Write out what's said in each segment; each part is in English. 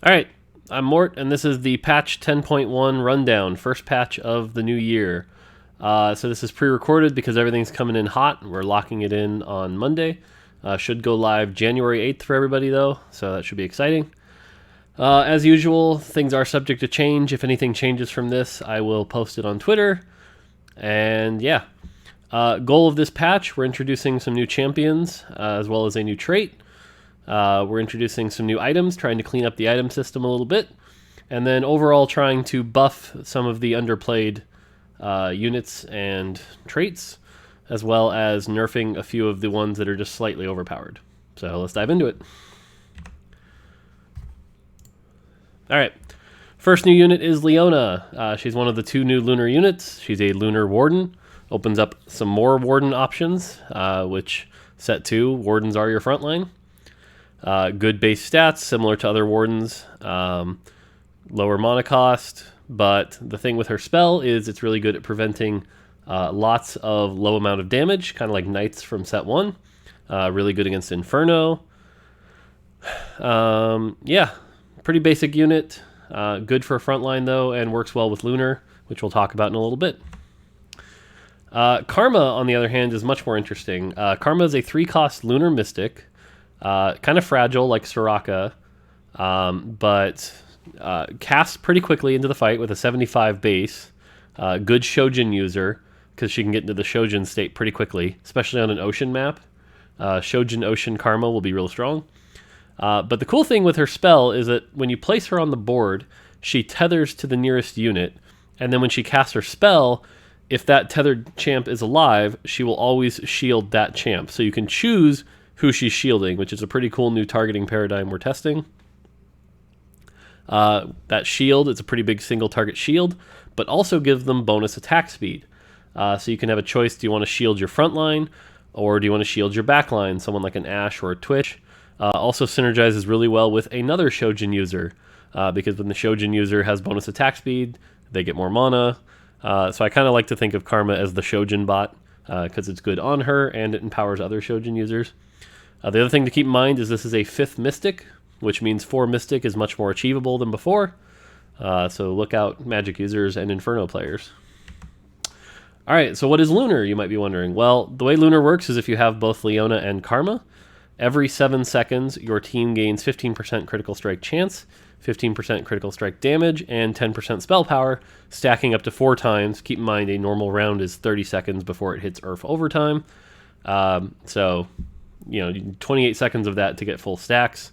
Alright, I'm Mort, and this is the patch 10.1 rundown, first patch of the new year. So this is pre-recorded because everything's coming in hot. We're locking it in on Monday. Should go live January 8th for everybody, though, so that should be exciting. As usual, things are subject to change. If anything changes from this, I will post it on Twitter. And yeah, goal of this patch, we're introducing some new champions, as well as a new trait. We're introducing some new items, trying to clean up the item system a little bit. And then overall trying to buff some of the underplayed units and traits, as well as nerfing a few of the ones that are just slightly overpowered. So let's dive into it. Alright, first new unit is Leona. She's one of the two new Lunar units. She's a Lunar Warden. Opens up some more Warden options, which set 2, Wardens are your frontline. Good base stats, similar to other Wardens. Lower mana cost, but the thing with her spell is it's really good at preventing lots of low amount of damage, kind of like Knights from set 1. Really good against Inferno. Yeah, pretty basic unit. Good for a frontline, though, and works well with Lunar, which we'll talk about in a little bit. Karma, on the other hand, is much more interesting. Karma is a 3-cost Lunar Mystic. Kind of fragile like Soraka, but casts pretty quickly into the fight with a 75 base. Good Shojin user, because she can get into the Shojin state pretty quickly, especially on an ocean map. Shojin Ocean Karma will be real strong. But the cool thing with her spell is that when you place her on the board, she tethers to the nearest unit, and then when she casts her spell, if that tethered champ is alive, she will always shield that champ. So you can choose who she's shielding, which is a pretty cool new targeting paradigm we're testing. That shield, it's a pretty big single target shield, but also gives them bonus attack speed. So you can have a choice, do you want to shield your front line, or do you want to shield your back line, someone like an Ashe or a Twitch. Also synergizes really well with another Shojin user, because when the Shojin user has bonus attack speed, they get more mana. So I kind of like to think of Karma as the Shojin bot, because it's good on her, and it empowers other Shojin users. The other thing to keep in mind is this is a 5th Mystic, which means 4 Mystic is much more achievable than before. So look out, Magic users and Inferno players. Alright, so what is Lunar, you might be wondering? Well, the way Lunar works is if you have both Leona and Karma, every 7 seconds your team gains 15% critical strike chance, 15% critical strike damage, and 10% spell power, stacking up to 4 times. Keep in mind a normal round is 30 seconds before it hits Earth overtime. So, 28 seconds of that to get full stacks.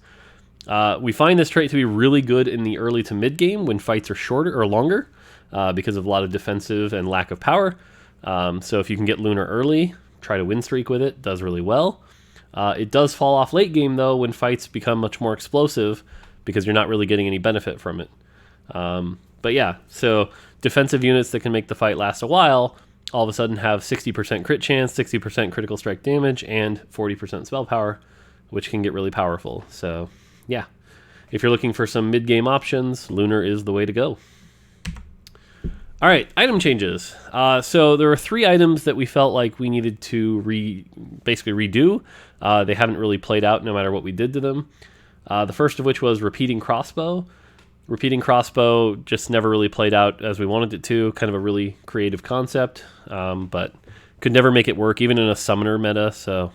We find this trait to be really good in the early to mid game when fights are shorter or longer, because of a lot of defensive and lack of power. So if you can get Lunar early, try to win streak with it, does really well. It does fall off late game, though, when fights become much more explosive, because you're not really getting any benefit from it. But yeah, so defensive units that can make the fight last a while all of a sudden have 60% crit chance, 60% critical strike damage, and 40% spell power, which can get really powerful. So yeah, if you're looking for some mid-game options, Lunar is the way to go. All right, item changes. So there are 3 items that we felt like we needed to basically redo. They haven't really played out no matter what we did to them. The first of which was Repeating Crossbow. Repeating Crossbow just never really played out as we wanted it to. Kind of a really creative concept, but could never make it work, even in a summoner meta. So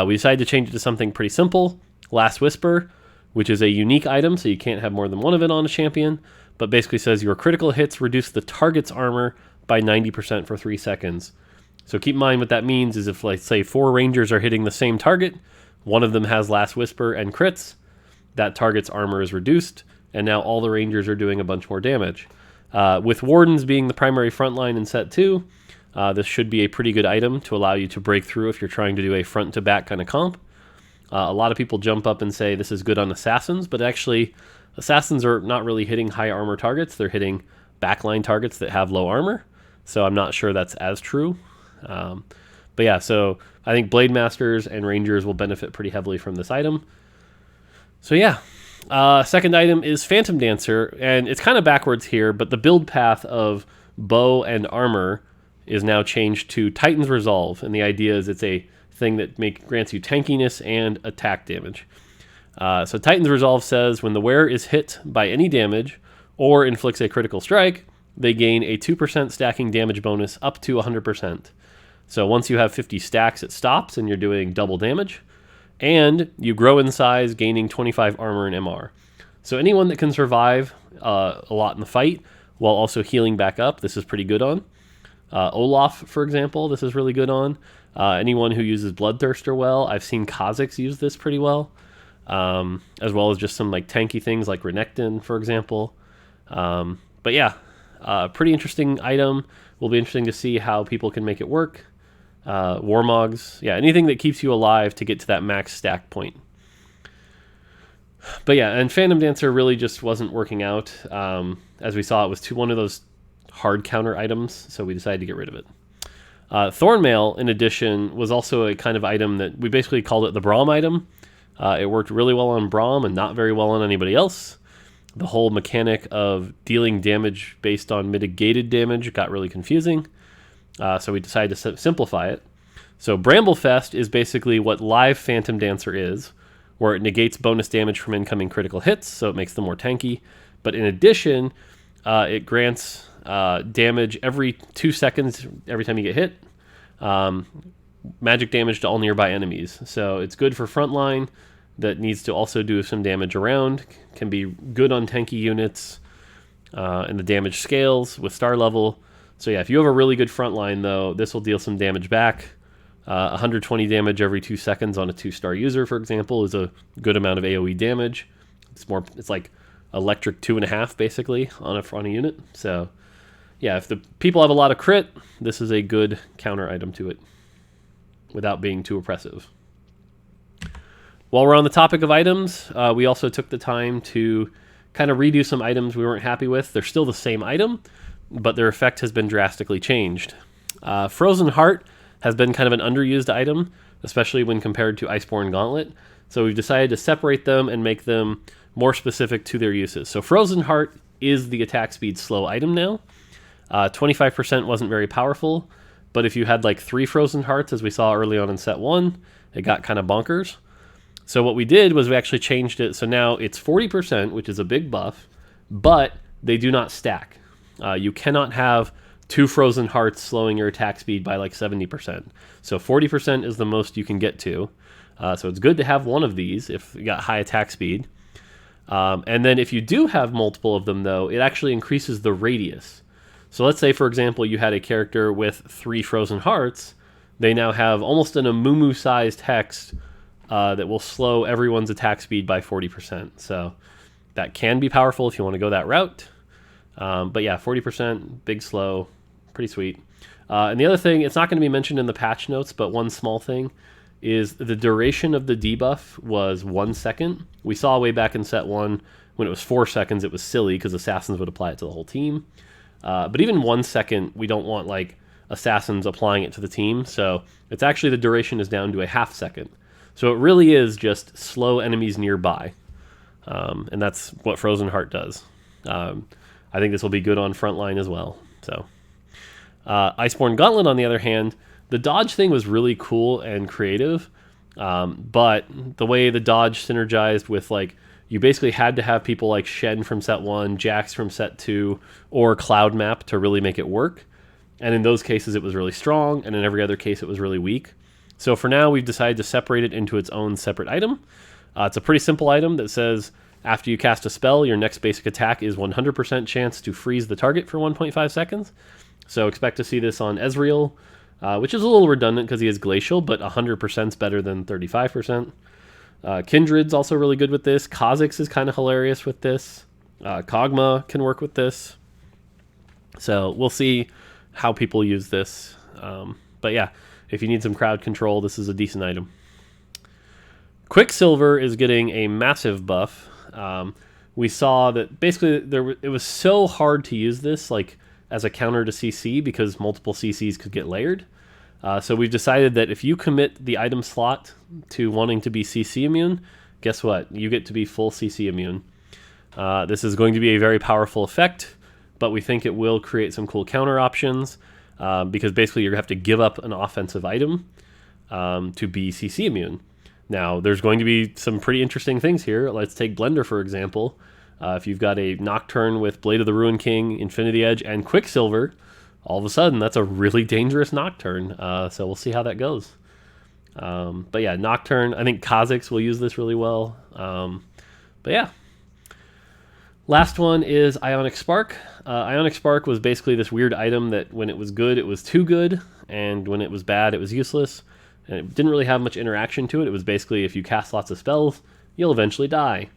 we decided to change it to something pretty simple. Last Whisper, which is a unique item, so you can't have more than one of it on a champion, but basically says your critical hits reduce the target's armor by 90% for 3 seconds. So keep in mind what that means is if, like, say, 4 Rangers are hitting the same target, one of them has Last Whisper and crits, that target's armor is reduced, and now all the Rangers are doing a bunch more damage. With Wardens being the primary frontline in set 2, this should be a pretty good item to allow you to break through if you're trying to do a front-to-back kind of comp. A lot of people jump up and say this is good on Assassins, but actually Assassins are not really hitting high armor targets. They're hitting backline targets that have low armor, so I'm not sure that's as true. But yeah, so I think Blade Masters and Rangers will benefit pretty heavily from this item. So yeah, second item is Phantom Dancer, and it's kind of backwards here, but the build path of bow and armor is now changed to Titan's Resolve, and the idea is it's a thing that grants you tankiness and attack damage. So Titan's Resolve says when the wearer is hit by any damage or inflicts a critical strike, they gain a 2% stacking damage bonus up to 100%. So once you have 50 stacks, it stops and you're doing double damage. And you grow in size, gaining 25 armor and MR. So anyone that can survive a lot in the fight while also healing back up, this is pretty good on. Olaf, for example, this is really good on. Anyone who uses Bloodthirster well. I've seen Kha'Zix use this pretty well. As well as just some like tanky things like Renekton, for example. But yeah, pretty interesting item. Will be interesting to see how people can make it work. Warmogs, yeah, anything that keeps you alive to get to that max stack point. But yeah, and Phantom Dancer really just wasn't working out. As we saw, it was one of those hard counter items, so we decided to get rid of it. Thornmail, in addition, was also a kind of item that we basically called it the Braum item. It worked really well on Braum and not very well on anybody else. The whole mechanic of dealing damage based on mitigated damage got really confusing. So we decided to simplify it. So Bramblefest is basically what live Phantom Dancer is, where it negates bonus damage from incoming critical hits, so it makes them more tanky. But in addition, it grants damage every 2 seconds every time you get hit. Magic damage to all nearby enemies. So it's good for frontline that needs to also do some damage around. Can be good on tanky units and the damage scales with star level. So yeah, if you have a really good frontline though, this will deal some damage back. 120 damage every 2 seconds on a 2-star user, for example, is a good amount of AoE damage. It's like electric 2.5 basically on a unit. So yeah, if the people have a lot of crit, this is a good counter item to it without being too oppressive. While we're on the topic of items, we also took the time to kind of redo some items we weren't happy with. They're still the same item, but their effect has been drastically changed. Frozen Heart has been kind of an underused item, especially when compared to Iceborne Gauntlet. So we've decided to separate them and make them more specific to their uses. So Frozen Heart is the attack speed slow item now. 25% wasn't very powerful, but if you had like 3 Frozen Hearts, as we saw early on in set 1, it got kind of bonkers. So what we did was we actually changed it. So now it's 40%, which is a big buff, but they do not stack. You cannot have 2 Frozen Hearts slowing your attack speed by like 70%. So 40% is the most you can get to. So it's good to have one of these if you got high attack speed. And then if you do have multiple of them, though, it actually increases the radius. So let's say, for example, you had a character with 3 Frozen Hearts. They now have almost an Amumu-sized hex that will slow everyone's attack speed by 40%. So that can be powerful if you want to go that route. But yeah, 40%, big slow, pretty sweet. And the other thing, it's not going to be mentioned in the patch notes, but one small thing is the duration of the debuff was 1 second. We saw way back in set 1 when it was 4 seconds, it was silly because assassins would apply it to the whole team. But even 1 second, we don't want like assassins applying it to the team. So it's actually the duration is down to a ½ second. So it really is just slow enemies nearby. And that's what Frozen Heart does. I think this will be good on frontline as well. So Iceborne Gauntlet, on the other hand, the dodge thing was really cool and creative. But the way the dodge synergized with like, you basically had to have people like Shen from set 1, Jax from set 2, or Cloud Map to really make it work. And in those cases, it was really strong, and in every other case, it was really weak. So for now, we've decided to separate it into its own separate item. It's a pretty simple item that says, after you cast a spell, your next basic attack is 100% chance to freeze the target for 1.5 seconds. So expect to see this on Ezreal, which is a little redundant because he is Glacial, but 100% is better than 35%. Kindred's also really good with this. Kha'Zix is kind of hilarious with this. Kog'Maw can work with this. So we'll see how people use this. But yeah, if you need some crowd control, this is a decent item. Quicksilver is getting a massive buff. We saw that basically it was so hard to use this like as a counter to CC because multiple CCs could get layered. So we've decided that if you commit the item slot to wanting to be CC immune, guess what? You get to be full CC immune. This is going to be a very powerful effect, but we think it will create some cool counter options because basically you're going to have to give up an offensive item to be CC immune. Now, there's going to be some pretty interesting things here. Let's take Blender, for example. If you've got a Nocturne with Blade of the Ruined King, Infinity Edge, and Quicksilver, all of a sudden, that's a really dangerous Nocturne. So we'll see how that goes. But yeah, Nocturne, I think Kha'Zix will use this really well. But yeah. Last one is Ionic Spark. Ionic Spark was basically this weird item that when it was good, it was too good, and when it was bad, it was useless. And it didn't really have much interaction to it. It was basically if you cast lots of spells, you'll eventually die.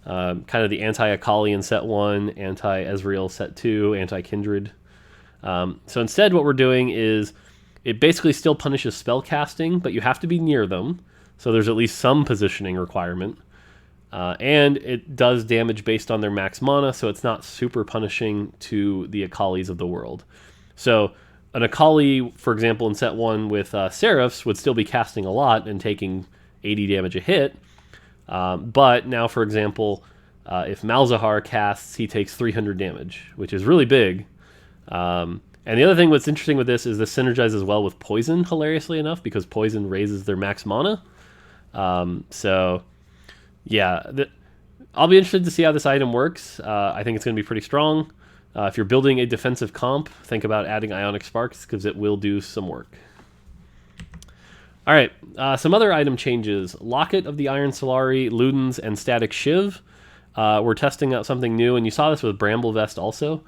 Kind of the anti-Akali in set 1, anti-Ezreal set 2, anti-Kindred. So instead what we're doing is it basically still punishes spell casting, but you have to be near them. So there's at least some positioning requirement. And it does damage based on their max mana, so it's not super punishing to the Akalis of the world. So an Akali, for example, in set 1 with Seraphs would still be casting a lot and taking 80 damage a hit. But now, for example, if Malzahar casts, he takes 300 damage, which is really big. And the other thing what's interesting with this is this synergizes well with Poison, hilariously enough, because Poison raises their max mana. So, yeah, I'll be interested to see how this item works. I think it's going to be pretty strong. If you're building a defensive comp, think about adding Ionic Sparks, because it will do some work. All right, some other item changes. Locket of the Iron Solari, Ludens, and Static Shiv. We're testing out something new, and you saw this with Bramble Vest also.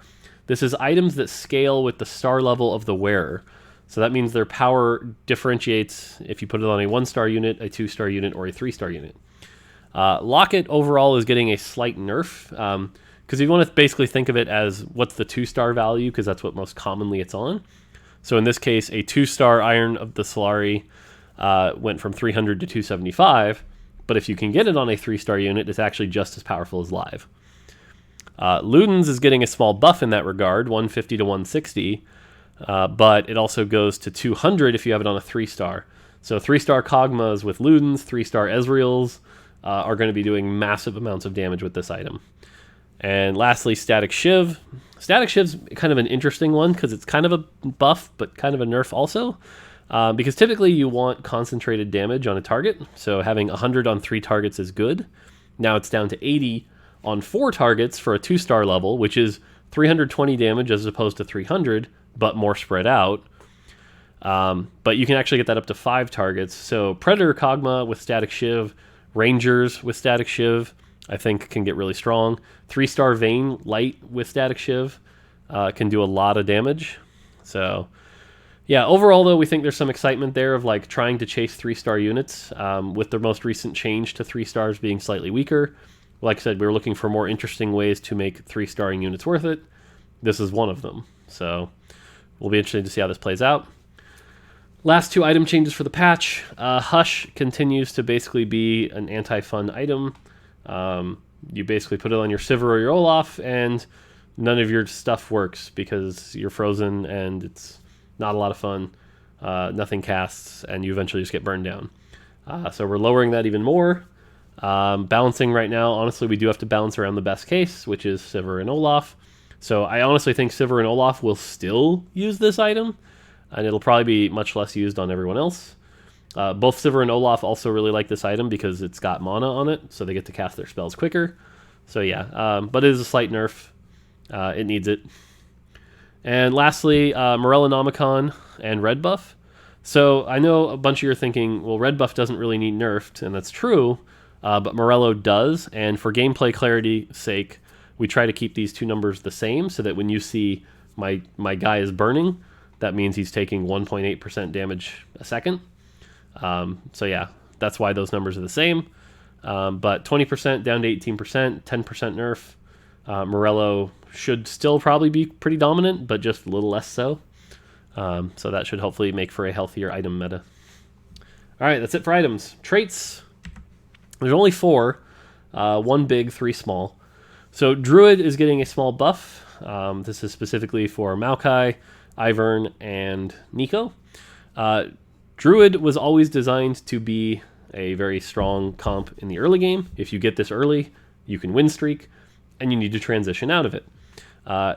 This is items that scale with the star level of the wearer. So that means their power differentiates if you put it on a 1-star unit, a 2-star unit, or a 3-star unit. Locket overall is getting a slight nerf, because you want to basically think of it as what's the 2-star value, because that's what most commonly it's on. So in this case, a 2-star Iron of the Solari went from 300 to 275, but if you can get it on a 3-star unit, it's actually just as powerful as live. Ludens is getting a small buff in that regard, 150 to 160, but it also goes to 200 if you have it on a 3-star. So 3-star Kog'Maws with Ludens, 3-star Ezreals are going to be doing massive amounts of damage with this item. And lastly, Static Shiv. Static Shiv's kind of an interesting one because it's kind of a buff, but kind of a nerf also. Because typically you want concentrated damage on a target, so having 100 on 3 targets is good. Now it's down to 80 on 4 targets for a 2-star level, which is 320 damage as opposed to 300, but more spread out. But you can actually get that up to 5 targets. So Predator Kog'Maw with Static Shiv, Rangers with Static Shiv, I think can get really strong. 3-star Vayne Light with Static Shiv can do a lot of damage. So yeah, overall though, we think there's some excitement there of like trying to chase 3-star units, with the most recent change to 3 stars being slightly weaker. Like I said, we were looking for more interesting ways to make 3-starring units worth it. This is one of them. So we'll be interested to see how this plays out. Last 2 item changes for the patch. Hush continues to basically be an anti-fun item. You basically put it on your Sivir or your Olaf, and none of your stuff works because you're frozen and it's not a lot of fun. Nothing casts, and you eventually just get burned down. So we're lowering that even more. Balancing right now, honestly, we do have to balance around the best case, which is Sivir and Olaf. So I honestly think Sivir and Olaf will still use this item, and it'll probably be much less used on everyone else. Both Sivir and Olaf also really like this item because it's got mana on it, so they get to cast their spells quicker. So yeah, but it is a slight nerf. It needs it. And lastly, Morello Nomicon and red buff. So I know a bunch of you are thinking, well, red buff doesn't really need nerfed, and that's true, but Morello does, and for gameplay clarity's sake, we try to keep these 2 numbers the same so that when you see my guy is burning, that means he's taking 1.8% damage a second. So yeah, that's why those numbers are the same. But 20% down to 18%, 10% nerf. Morello should still probably be pretty dominant, but just a little less so. So that should hopefully make for a healthier item meta. All right, that's it for items. Traits. There's only 4. 1 big, 3 small. So Druid is getting a small buff. This is specifically for Maokai, Ivern, and Niko. Druid was always designed to be a very strong comp in the early game. If you get this early, you can win streak, and you need to transition out of it.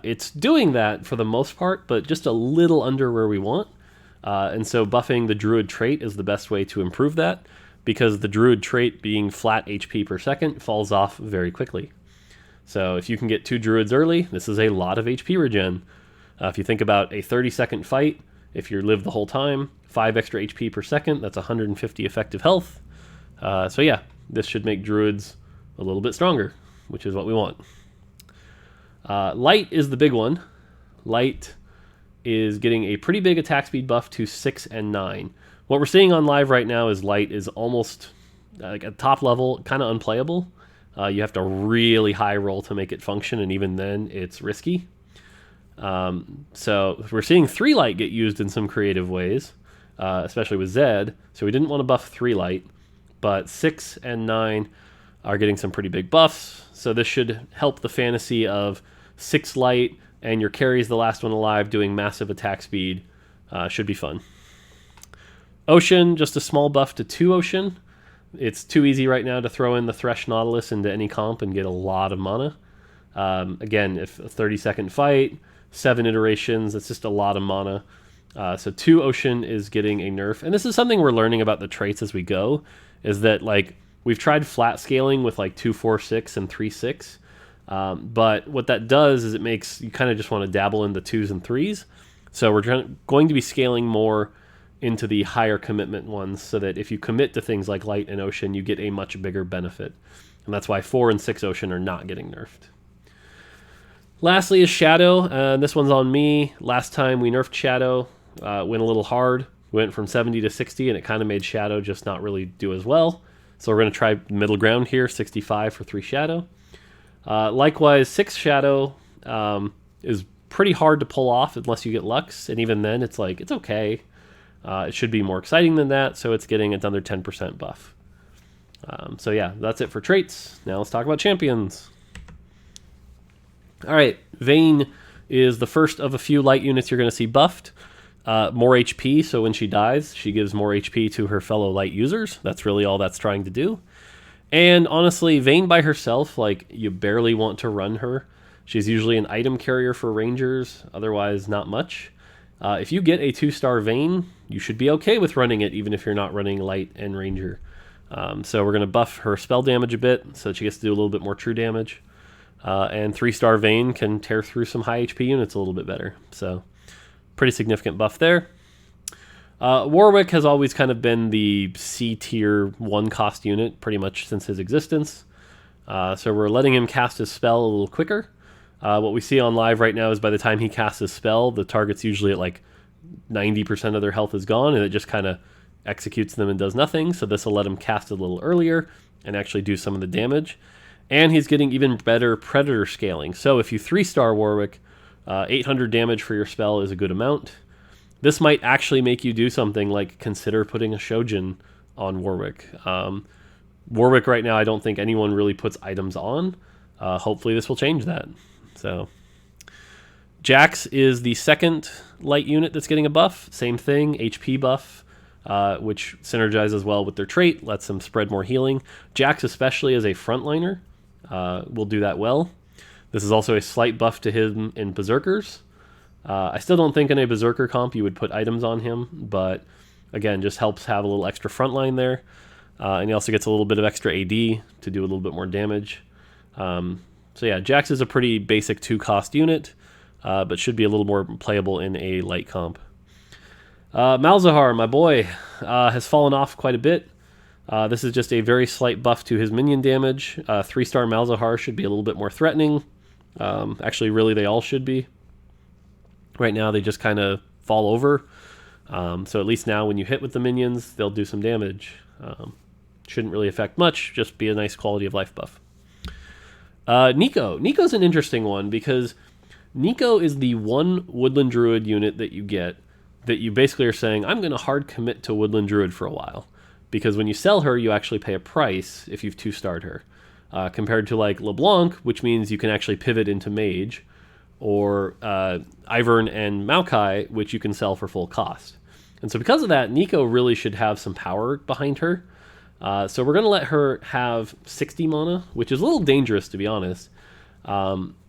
It's doing that for the most part, but just a little under where we want. And so buffing the Druid trait is the best way to improve that. because the Druid trait being flat HP per second falls off very quickly. So if you can get 2 Druids early, this is a lot of HP regen. If you think about a 30-second fight, if you live the whole time, 5 extra HP per second, that's 150 effective health. So yeah, this should make Druids a little bit stronger, which is what we want. Light is the big one. Light is getting a pretty big attack speed buff to 6 and 9. What we're seeing on live right now is Light is almost like at top level, kind of unplayable. You have to really high roll to make it function, and even then it's risky. So we're seeing 3 Light get used in some creative ways, especially with Zed. So we didn't want to buff 3 Light, but 6 and 9 are getting some pretty big buffs. So this should help the fantasy of 6 Light and your carry's the last one alive doing massive attack speed. Should be fun. Ocean, just a small buff to 2 Ocean. It's too easy right now to throw in the Thresh Nautilus into any comp and get a lot of mana. Again, if a 30-second fight, 7 iterations, it's just a lot of mana. So 2 Ocean is getting a nerf. And this is something we're learning about the traits as we go, is that like we've tried flat scaling with like 2-4-6 and 3-6. But what that does is it makes you kind of just want to dabble in the 2s and 3s. So we're going to be scaling more into the higher commitment ones so that if you commit to things like Light and Ocean, you get a much bigger benefit. And that's why 4 and 6 Ocean are not getting nerfed. Lastly is Shadow. This one's on me. Last time we nerfed Shadow, went a little hard. We went from 70 to 60, and it kind of made Shadow just not really do as well. So we're going to try middle ground here, 65 for 3 Shadow. Likewise, 6 Shadow is pretty hard to pull off unless you get Lux, and even then it's like, it's okay. It should be more exciting than that, so it's getting another 10% buff. So yeah, that's it for traits. Now let's talk about champions. Alright, Vayne is the first of a few light units you're going to see buffed. More HP, so when she dies, she gives more HP to her fellow light users. That's really all that's trying to do. And honestly, Vayne by herself, like, you barely want to run her. She's usually an item carrier for rangers, otherwise not much. If you get a 2-star Vayne, you should be okay with running it, even if you're not running light and ranger. So we're going to buff her spell damage a bit, so she gets to do a little bit more true damage. And 3-star Vayne can tear through some high HP units a little bit better. So pretty significant buff there. Warwick has always kind of been the C-tier 1-cost unit pretty much since his existence. So we're letting him cast his spell a little quicker. What we see on live right now is by the time he casts his spell, the target's usually at like 90% of their health is gone, and it just kind of executes them and does nothing. So this will let him cast a little earlier and actually do some of the damage. And he's getting even better Predator scaling. So if you 3-star Warwick, 800 damage for your spell is a good amount. This might actually make you do something like consider putting a Shojin on Warwick. Warwick right now, I don't think anyone really puts items on. Hopefully this will change that. So Jax is the second light unit that's getting a buff. Same thing, HP buff, which synergizes well with their trait, lets them spread more healing. Jax, especially as a frontliner, will do that well. This is also a slight buff to him in Berserkers. I still don't think in a Berserker comp you would put items on him, but again, just helps have a little extra frontline there. And he also gets a little bit of extra AD to do a little bit more damage. So yeah, Jax is a pretty basic 2-cost unit, but should be a little more playable in a light comp. Malzahar, my boy, has fallen off quite a bit. This is just a very slight buff to his minion damage. 3-star Malzahar should be a little bit more threatening. Actually, really, they all should be. Right now, they just kind of fall over. So at least now, when you hit with the minions, they'll do some damage. Shouldn't really affect much, just be a nice quality of life buff. Niko. Niko's an interesting one because Niko is the one Woodland Druid unit that you get that you basically are saying, I'm going to hard commit to Woodland Druid for a while. Because when you sell her, you actually pay a price if you've 2-starred her. Compared to like LeBlanc, which means you can actually pivot into Mage, or Ivern and Maokai, which you can sell for full cost. And so because of that, Niko really should have some power behind her. So we're going to let her have 60 mana, which is a little dangerous, to be honest.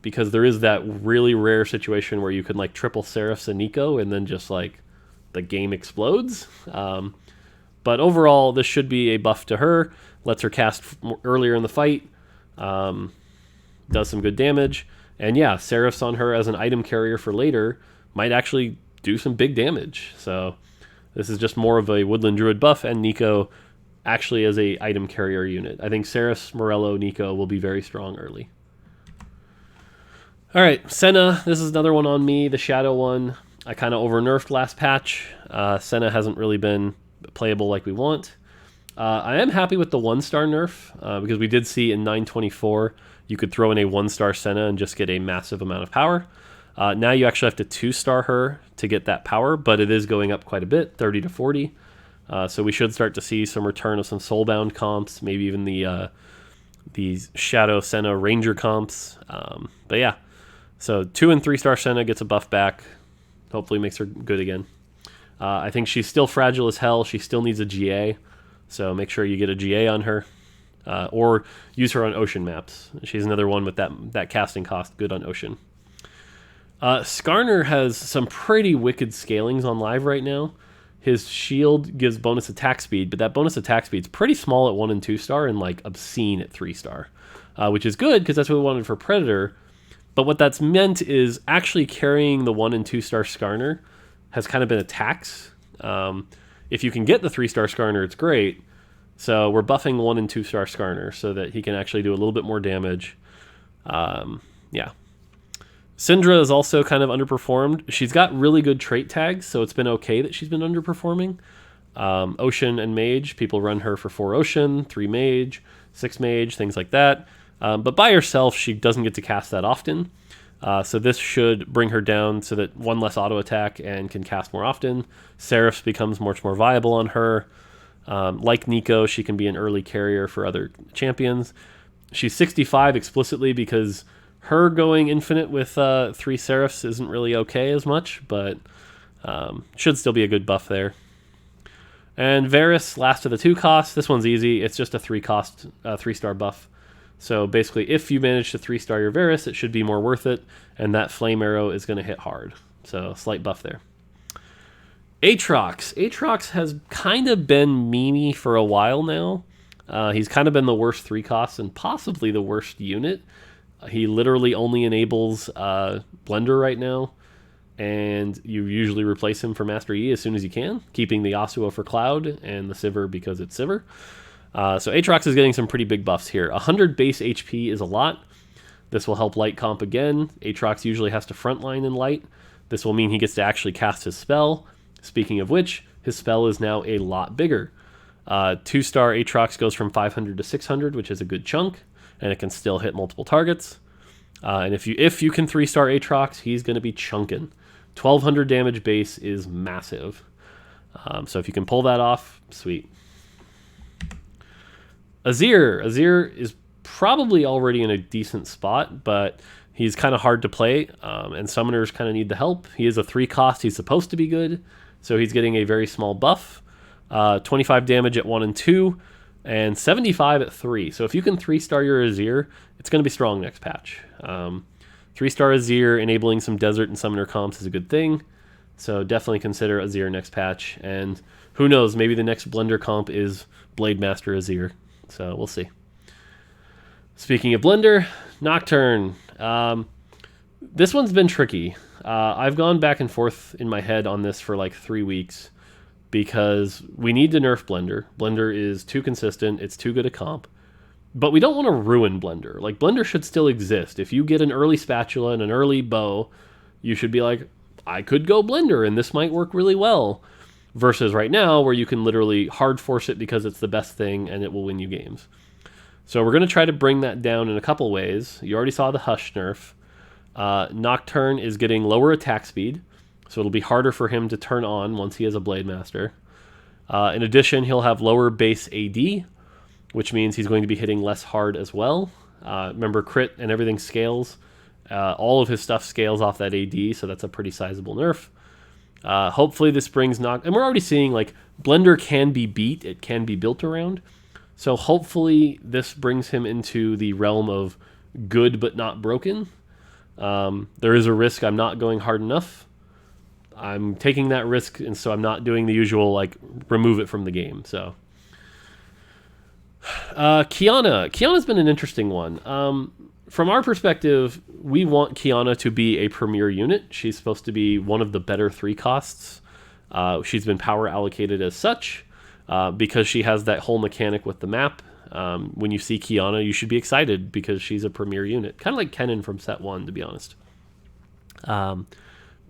Because there is that really rare situation where you can like triple Seraphs and Niko, and then just like the game explodes. But overall, this should be a buff to her. Lets her cast earlier in the fight. Does some good damage. And yeah, Seraphs on her as an item carrier for later might actually do some big damage. So this is just more of a Woodland Druid buff, and Niko actually as a item carrier unit. I think Seraphs, Morello, Niko will be very strong early. All right, Sena. This is another one on me, the Shadow one. I kind of over-nerfed last patch. Sena hasn't really been playable like we want. I am happy with the 1-star nerf, because we did see in 924 you could throw in a 1-star Sena and just get a massive amount of power. Now you actually have to 2-star her to get that power, but it is going up quite a bit, 30 to 40. So we should start to see some return of some Soulbound comps, maybe even the Shadow Sena Ranger comps. But yeah, so 2 and 3-star Sena gets a buff back. Hopefully makes her good again. I think she's still fragile as hell. She still needs a GA, so make sure you get a GA on her. Or use her on ocean maps. She's another one with that casting cost good on ocean. Skarner has some pretty wicked scalings on live right now. His shield gives bonus attack speed, but that bonus attack speed is pretty small at 1 and 2-star and like obscene at 3-star, which is good because that's what we wanted for Predator. But what that's meant is actually carrying the 1 and 2-star Skarner has kind of been a tax. If you can get the 3-star Skarner, it's great. So we're buffing 1 and 2-star Skarner so that he can actually do a little bit more damage. Yeah. Syndra is also kind of underperformed. She's got really good trait tags, so it's been okay that she's been underperforming. Ocean and Mage, people run her for 4 Ocean, 3 Mage, 6 Mage, things like that. But by herself, she doesn't get to cast that often. So this should bring her down so that 1 less auto attack and can cast more often. Seraphs becomes much more viable on her. Like Niko, she can be an early carrier for other champions. She's 65 explicitly because her going infinite with 3 Seraphs isn't really okay as much, but should still be a good buff there. And Varus, last of the 2 costs. This one's easy. It's just a 3-cost 3-star buff. So basically, if you manage to 3-star your Varus, it should be more worth it, and that Flame Arrow is going to hit hard. So slight buff there. Aatrox. Aatrox has kind of been memey for a while now. He's kind of been the worst 3 costs and possibly the worst unit. He literally only enables Blender right now, and you usually replace him for Master E as soon as you can, keeping the Yasuo for Cloud and the Sivir because it's Sivir. So Aatrox is getting some pretty big buffs here. 100 base HP is a lot. This will help Light comp again. Aatrox usually has to frontline in Light. This will mean he gets to actually cast his spell. Speaking of which, his spell is now a lot bigger. 2-star Aatrox goes from 500 to 600, which is a good chunk, and it can still hit multiple targets. And if you can 3-star Aatrox, he's going to be chunking. 1200 damage base is massive. So if you can pull that off, sweet. Azir. Azir is probably already in a decent spot, but he's kind of hard to play, and summoners kind of need the help. He is a 3-cost. He's supposed to be good, so he's getting a very small buff. 25 damage at 1 and 2, and 75 at 3. So if you can 3-star your Azir, it's going to be strong next patch. 3-star Azir enabling some desert and summoner comps is a good thing, so definitely consider Azir next patch. And who knows, maybe the next Blender comp is Blade Master Azir. So we'll see. Speaking of Blender, Nocturne. This one's been tricky. I've gone back and forth in my head on this for like 3 weeks because we need to nerf Blender. Blender is too consistent. It's too good a comp. But we don't want to ruin Blender. Like, Blender should still exist. If you get an early spatula and an early bow, you should be like, I could go Blender and this might work really well. Versus right now, where you can literally hard force it because it's the best thing and it will win you games. So we're going to try to bring that down in a couple ways. You already saw the Hush nerf. Nocturne is getting lower attack speed, so it'll be harder for him to turn on once he has a Blade Master. In addition, he'll have lower base AD, which means he's going to be hitting less hard as well. Remember, crit and everything scales. All of his stuff scales off that AD, so that's a pretty sizable nerf. Hopefully this brings and we're already seeing like Blender can be beat, it can be built around. So hopefully this brings him into the realm of good but not broken. There is a risk I'm not going hard enough. I'm taking that risk, and so I'm not doing the usual, like, remove it from the game. So, Kiana's been an interesting one. From our perspective, we want Kiana to be a premier unit. She's supposed to be one of the better 3 costs. She's been power allocated as such because she has that whole mechanic with the map. When you see Kiana, you should be excited because she's a premier unit. Kind of like Kenan from set 1, to be honest.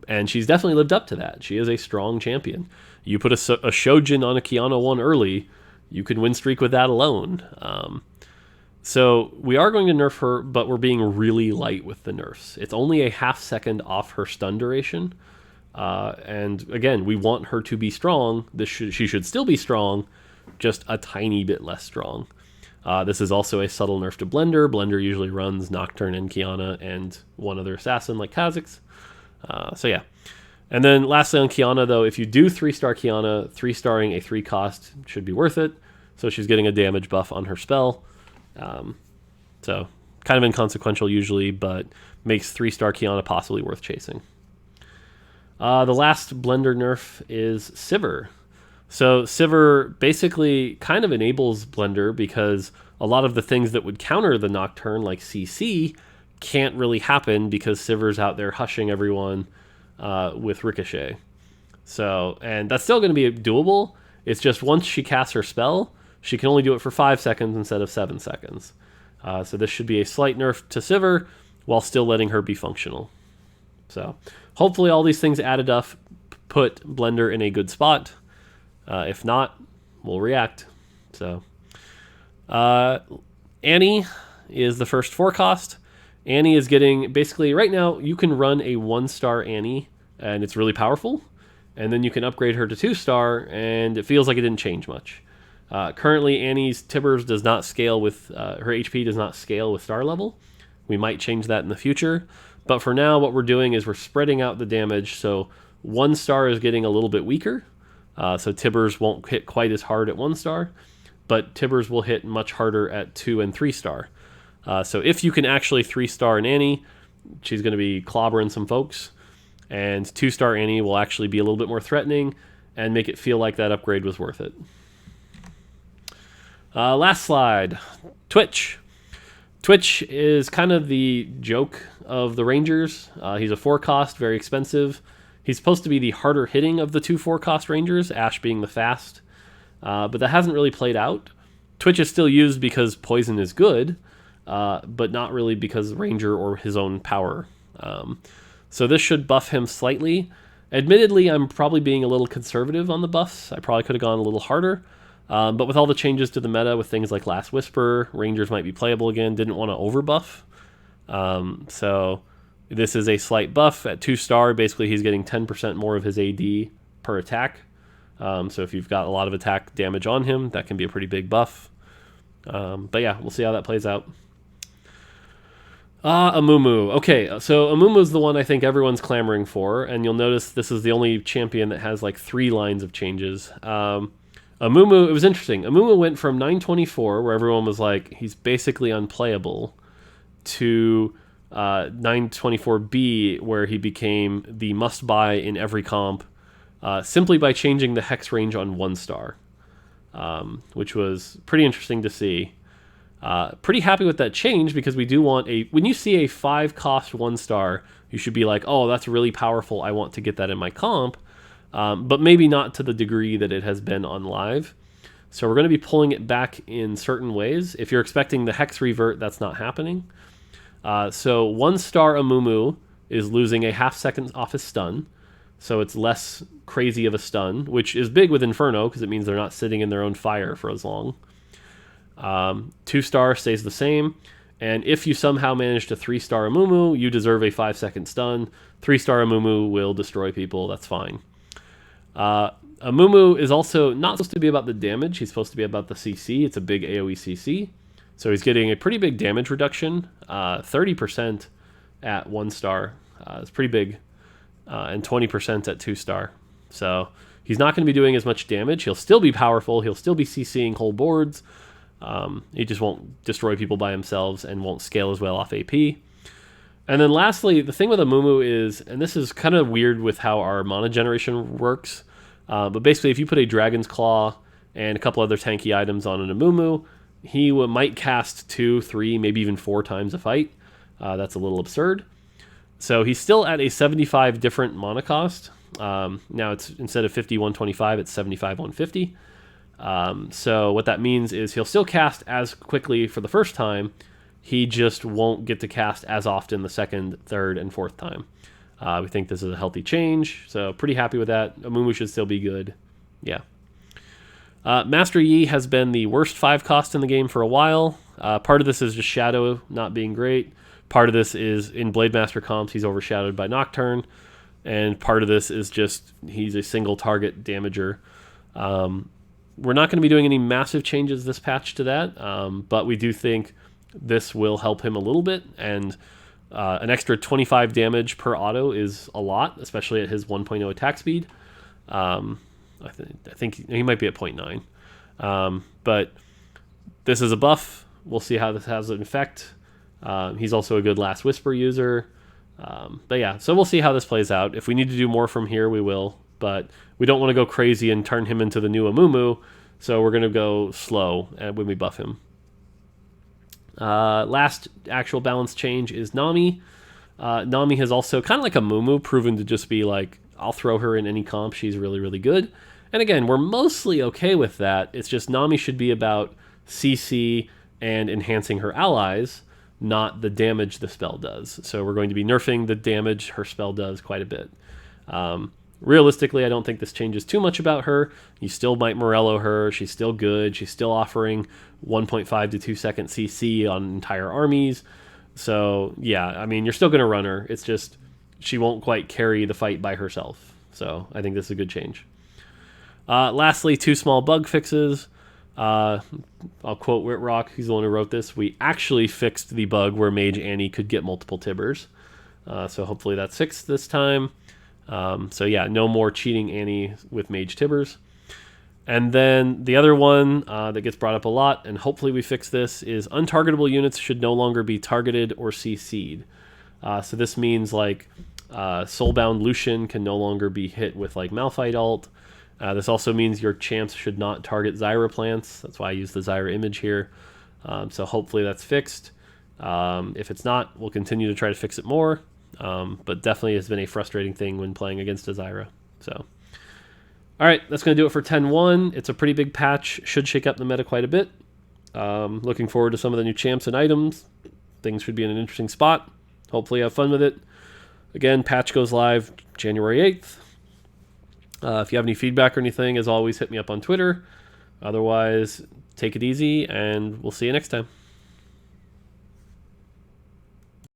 And she's definitely lived up to that. She is a strong champion. You put a Shojin on a Kiana 1 early, you can win streak with that alone. So we are going to nerf her, but we're being really light with the nerfs. It's only a ½ second off her stun duration. And again, we want her to be strong. She should still be strong, just a tiny bit less strong. This is also a subtle nerf to Blender. Blender usually runs Nocturne and Kiana and one other assassin like Kha'Zix. So yeah. And then lastly on Kiana, though, if you do 3-star Kiana, 3-starring a 3 cost should be worth it. So she's getting a damage buff on her spell. So kind of inconsequential usually, but makes 3-star Kiana possibly worth chasing. The last Blender nerf is Sivir. So Sivir basically kind of enables Blender because a lot of the things that would counter the Nocturne, like CC, can't really happen because Sivir's out there hushing everyone with Ricochet. So, and that's still going to be doable. It's just once she casts her spell, she can only do it for 5 seconds instead of 7 seconds. So this should be a slight nerf to Sivir while still letting her be functional. So hopefully all these things added up put Blender in a good spot. If not, we'll react. So Annie is the first 4 cost. Annie is getting, basically right now you can run a 1-star Annie and it's really powerful, and then you can upgrade her to 2-star and it feels like it didn't change much. Currently Annie's Tibbers does not scale with, her HP does not scale with star level. We might change that in the future, but for now what we're doing is we're spreading out the damage, so 1-star is getting a little bit weaker. So Tibbers won't hit quite as hard at 1-star, but Tibbers will hit much harder at 2 and 3-star. So if you can actually 3-star an Annie, she's going to be clobbering some folks, and 2-star Annie will actually be a little bit more threatening and make it feel like that upgrade was worth it. Last slide, Twitch. Twitch is kind of the joke of the Rangers. He's a 4-cost, very expensive. He's supposed to be the harder hitting of the 2 4-cost Rangers, Ashe being the fast, but that hasn't really played out. Twitch is still used because poison is good, but not really because Ranger or his own power. So this should buff him slightly. Admittedly, I'm probably being a little conservative on the buffs. I probably could have gone a little harder, but with all the changes to the meta with things like Last Whisper, Rangers might be playable again, didn't want to overbuff. So this is a slight buff. At 2-star, basically he's getting 10% more of his AD per attack. So if you've got a lot of attack damage on him, that can be a pretty big buff. But yeah, we'll see how that plays out. Amumu. Okay, so Amumu is the one I think everyone's clamoring for, and you'll notice this is the only champion that has like 3 lines of changes. Amumu, it was interesting. Amumu went from 924, where everyone was like, he's basically unplayable, to 924B, where he became the must-buy in every comp, simply by changing the hex range on 1-star, which was pretty interesting to see. Pretty happy with that change, because we do want when you see a 5-cost 1-star, you should be like, oh, that's really powerful, I want to get that in my comp, but maybe not to the degree that it has been on live. So we're going to be pulling it back in certain ways. If you're expecting the hex revert, that's not happening. So 1-star Amumu is losing a ½ second off his stun, so it's less crazy of a stun, which is big with Inferno because it means they're not sitting in their own fire for as long. 2-star stays the same, and if you somehow manage to 3-star Amumu, you deserve a 5-second stun. 3-star Amumu will destroy people, that's fine. Amumu is also not supposed to be about the damage, he's supposed to be about the CC. It's a big AoE CC. So he's getting a pretty big damage reduction, 30% at 1-star. It's pretty big, and 20% at 2-star. So he's not going to be doing as much damage. He'll still be powerful. He'll still be CCing whole boards. He just won't destroy people by himself and won't scale as well off AP. And then lastly, the thing with Amumu is, and this is kind of weird with how our mana generation works, but basically if you put a Dragon's Claw and a couple other tanky items on an Amumu, he might cast 2, 3, maybe even 4 times a fight. That's a little absurd. So he's still at a 75 different mana cost. Now it's instead of 50, 125, it's 75, 150. So what that means is he'll still cast as quickly for the first time. He just won't get to cast as often the second, third, and fourth time. We think this is a healthy change, so pretty happy with that. Amumu should still be good. Yeah. Master Yi has been the worst 5 cost in the game for a while. Part of this is just Shadow not being great. Part of this is in Blade Master comps, he's overshadowed by Nocturne. And part of this is just he's a single target damager. We're not going to be doing any massive changes this patch to that, but we do think this will help him a little bit, and an extra 25 damage per auto is a lot, especially at his 1.0 attack speed. I think he might be at 0.9. But this is a buff. We'll see how this has an effect. He's also a good Last Whisper user. But yeah, so we'll see how this plays out. If we need to do more from here, we will. But we don't want to go crazy and turn him into the new Amumu, so we're going to go slow when we buff him. Last actual balance change is Nami. Nami has also, kind of like Amumu, proven to just be like, I'll throw her in any comp. She's really, really good. And again, we're mostly okay with that. It's just Nami should be about CC and enhancing her allies, not the damage the spell does. So we're going to be nerfing the damage her spell does quite a bit. Realistically, I don't think this changes too much about her. You still might Morello her. She's still good. She's still offering 1.5 to 2 second CC on entire armies. So, yeah, I mean, you're still going to run her. It's just she won't quite carry the fight by herself. So I think this is a good change. Lastly, 2 small bug fixes. I'll quote Whitrock. He's the one who wrote this. We actually fixed the bug where Mage Annie could get multiple Tibbers. So hopefully that's fixed this time. So yeah, no more cheating Annie with Mage Tibbers. And then the other one that gets brought up a lot, and hopefully we fix this, is untargetable units should no longer be targeted or CC'd. So this means like Soulbound Lucian can no longer be hit with like Malphite ult. This also means your champs should not target Zyra plants. That's why I use the Zyra image here. So hopefully that's fixed. If it's not, we'll continue to try to fix it more. But definitely has been a frustrating thing when playing against a Zyra. So, all right, that's going to do it for 10.1. It's a pretty big patch. Should shake up the meta quite a bit. Looking forward to some of the new champs and items. Things should be in an interesting spot. Hopefully have fun with it. Again, patch goes live January 8th. If you have any feedback or anything, as always, hit me up on Twitter. Otherwise, take it easy, and we'll see you next time.